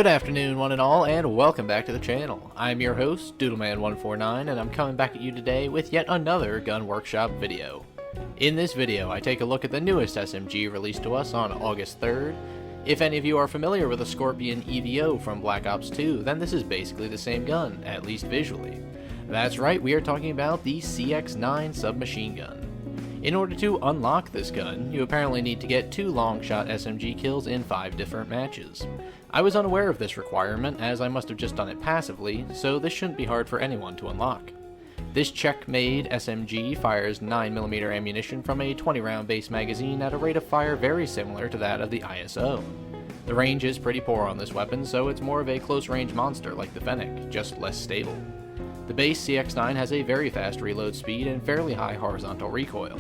Good afternoon, one and all, and welcome back to the channel. I'm your host, Doodleman149, and I'm coming back at you today with yet another Gun Workshop video. In this video, I take a look at the newest SMG released to us on August 3rd. If any of you are familiar with the Scorpion EVO from Black Ops 2, then this is basically the same gun, at least visually. That's right, we are talking about the CX-9 submachine gun. In order to unlock this gun, you apparently need to get 2 long-shot SMG kills in 5 different matches. I was unaware of this requirement, as I must have just done it passively, so this shouldn't be hard for anyone to unlock. This Czech-made SMG fires 9mm ammunition from a 20-round base magazine at a rate of fire very similar to that of the ISO. The range is pretty poor on this weapon, so it's more of a close-range monster like the Fennec, just less stable. The base CX-9 has a very fast reload speed and fairly high horizontal recoil.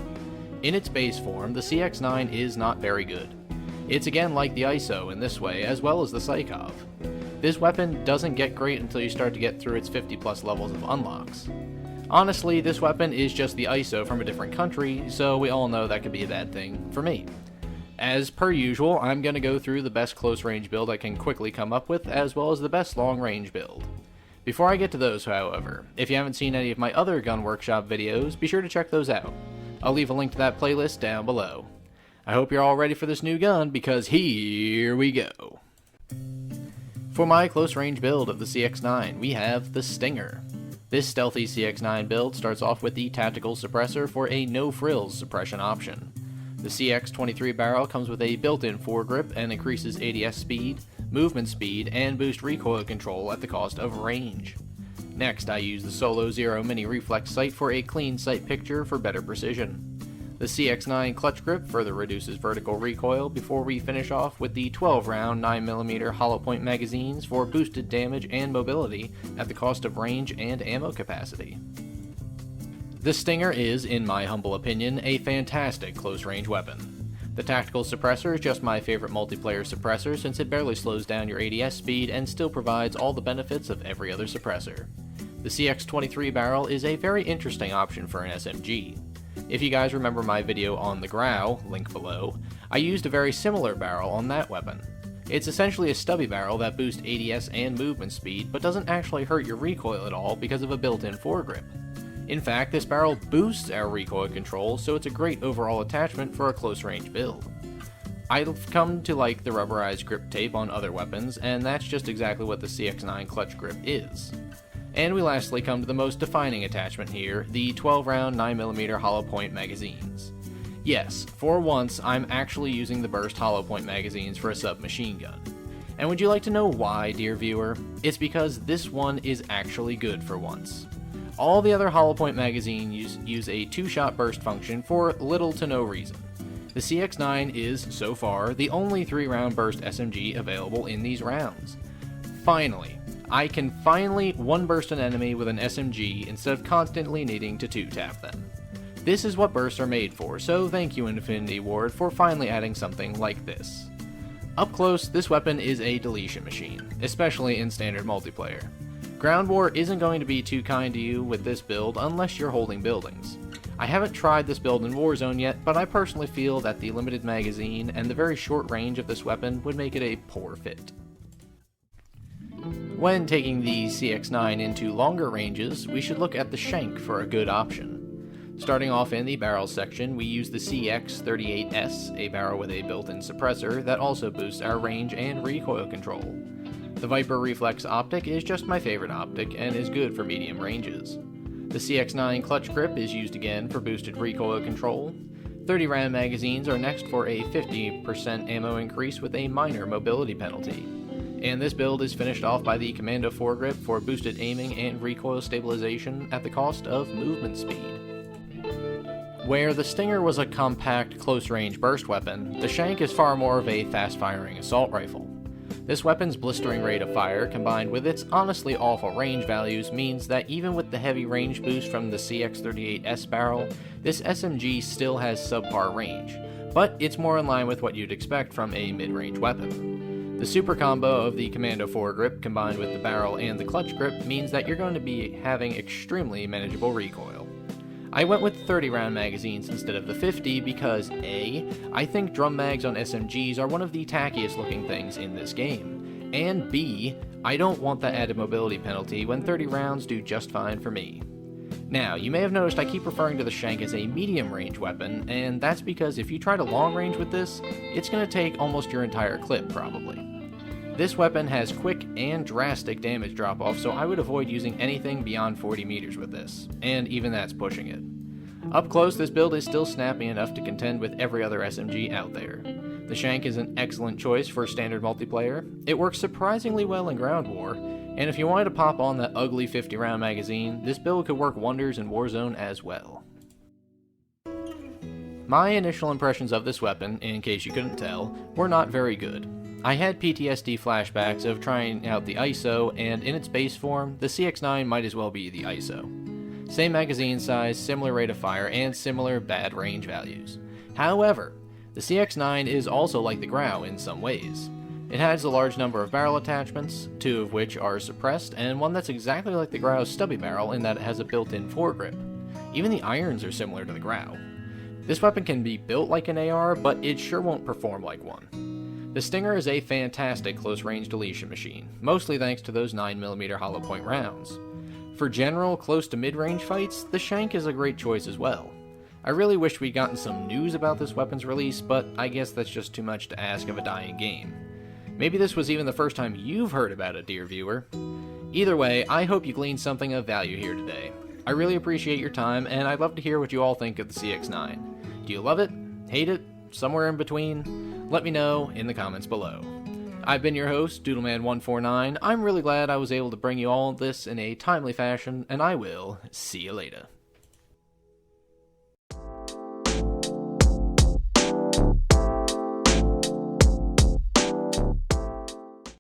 In its base form, the CX-9 is not very good. It's again like the ISO in this way, as well as the Psychov. This weapon doesn't get great until you start to get through its 50 plus levels of unlocks. Honestly, this weapon is just the ISO from a different country, so we all know that could be a bad thing for me. As per usual, I'm going to go through the best close range build I can quickly come up with, as well as the best long range build. Before I get to those, however, if you haven't seen any of my other Gun Workshop videos, be sure to check those out. I'll leave a link to that playlist down below. I hope you're all ready for this new gun, because here we go. For my close range build of the CX-9, we have the Stinger. This stealthy CX-9 build starts off with the tactical suppressor for a no-frills suppression option. The CX-23 barrel comes with a built-in foregrip and increases ADS speed, movement speed, and boost recoil control at the cost of range. Next, I use the Solo Zero Mini Reflex sight for a clean sight picture for better precision. The CX-9 clutch grip further reduces vertical recoil before we finish off with the 12-round 9mm hollow point magazines for boosted damage and mobility at the cost of range and ammo capacity. The Stinger is, in my humble opinion, a fantastic close-range weapon. The tactical suppressor is just my favorite multiplayer suppressor since it barely slows down your ADS speed and still provides all the benefits of every other suppressor. The CX-23 barrel is a very interesting option for an SMG. If you guys remember my video on the Growl, link below, I used a very similar barrel on that weapon. It's essentially a stubby barrel that boosts ADS and movement speed, but doesn't actually hurt your recoil at all because of a built-in foregrip. In fact, this barrel boosts our recoil control, so it's a great overall attachment for a close-range build. I've come to like the rubberized grip tape on other weapons, and that's just exactly what the CX-9 clutch grip is. And we lastly come to the most defining attachment here, the 12-round 9mm hollow point magazines. Yes, for once, I'm actually using the burst hollow point magazines for a submachine gun. And would you like to know why, dear viewer? It's because this one is actually good for once. All the other hollow point magazines use a 2-shot burst function for little to no reason. The CX-9 is, so far, the only 3-round burst SMG available in these rounds. Finally, I can finally one-burst an enemy with an SMG instead of constantly needing to 2-tap them. This is what bursts are made for, so thank you Infinity Ward for finally adding something like this. Up close, this weapon is a deletion machine, especially in standard multiplayer. Ground War isn't going to be too kind to you with this build unless you're holding buildings. I haven't tried this build in Warzone yet, but I personally feel that the limited magazine and the very short range of this weapon would make it a poor fit. When taking the CX-9 into longer ranges, we should look at the shank for a good option. Starting off in the barrel section, we use the CX-38S, a barrel with a built-in suppressor that also boosts our range and recoil control. The Viper Reflex optic is just my favorite optic and is good for medium ranges. The CX-9 clutch grip is used again for boosted recoil control. 30-round magazines are next for a 50% ammo increase with a minor mobility penalty. And this build is finished off by the Commando foregrip for boosted aiming and recoil stabilization at the cost of movement speed. Where the Stinger was a compact close-range burst weapon, the Shank is far more of a fast-firing assault rifle. This weapon's blistering rate of fire, combined with its honestly awful range values, means that even with the heavy range boost from the CX-38S barrel, this SMG still has subpar range, but it's more in line with what you'd expect from a mid-range weapon. The super combo of the Commando foregrip combined with the barrel and the clutch grip means that you're going to be having extremely manageable recoil. I went with 30-round magazines instead of the 50 because A, I think drum mags on SMGs are one of the tackiest looking things in this game, And B, I don't want that added mobility penalty when 30 rounds do just fine for me. Now, you may have noticed I keep referring to the shank as a medium range weapon, and that's because if you try to long range with this, it's going to take almost your entire clip probably. This weapon has quick and drastic damage drop off, so I would avoid using anything beyond 40 meters with this, and even that's pushing it. Up close, this build is still snappy enough to contend with every other SMG out there. The shank is an excellent choice for standard multiplayer, it works surprisingly well in ground war, and if you wanted to pop on that ugly 50 round magazine, this build could work wonders in Warzone as well. My initial impressions of this weapon, in case you couldn't tell, were not very good. I had PTSD flashbacks of trying out the ISO, and in its base form, the CX-9 might as well be the ISO. Same magazine size, similar rate of fire, and similar bad range values. However, the CX-9 is also like the Grau in some ways. It has a large number of barrel attachments, 2 of which are suppressed, and one that's exactly like the Grau's stubby barrel in that it has a built-in foregrip. Even the irons are similar to the Grau. This weapon can be built like an AR, but it sure won't perform like one. The Stinger is a fantastic close-range deletion machine, mostly thanks to those 9mm hollow point rounds. For general, close to mid-range fights, the Shank is a great choice as well. I really wish we'd gotten some news about this weapon's release, but I guess that's just too much to ask of a dying game. Maybe this was even the first time you've heard about it, dear viewer. Either way, I hope you gleaned something of value here today. I really appreciate your time, and I'd love to hear what you all think of the CX-9. Do you love it? Hate it? Somewhere in between? Let me know in the comments below. I've been your host, Doodleman149. I'm really glad I was able to bring you all this in a timely fashion, and I will see you later.